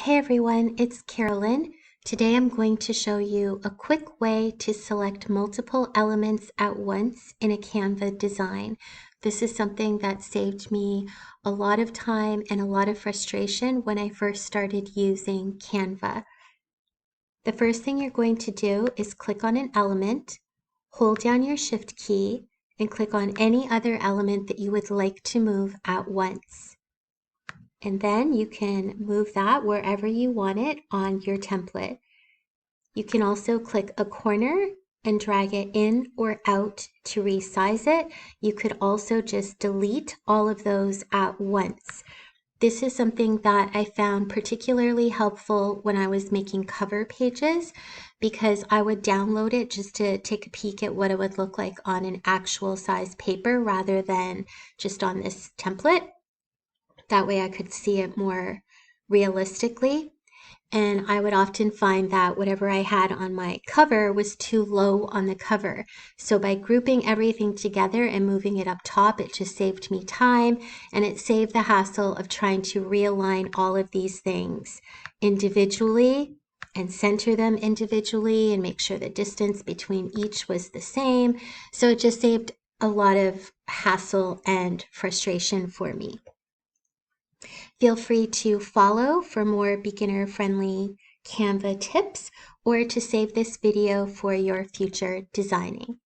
Hey everyone, it's Carolyn. Today I'm going to show you a quick way to select multiple elements at once in a Canva design. This is something that saved me a lot of time and a lot of frustration when I first started using Canva. The first thing you're going to do is click on an element, hold down your Shift key, and click on any other element that you would like to move at once. And then you can move that wherever you want it on your template. You can also click a corner and drag it in or out to resize it. You could also just delete all of those at once. This is something that I found particularly helpful when I was making cover pages because I would download it just to take a peek at what it would look like on an actual size paper rather than just on this template. That way I could see it more realistically. And I would often find that whatever I had on my cover was too low on the cover. So by grouping everything together and moving it up top, it just saved me time and it saved the hassle of trying to realign all of these things individually and center them individually and make sure the distance between each was the same. So it just saved a lot of hassle and frustration for me. Feel free to follow for more beginner-friendly Canva tips or to save this video for your future designing.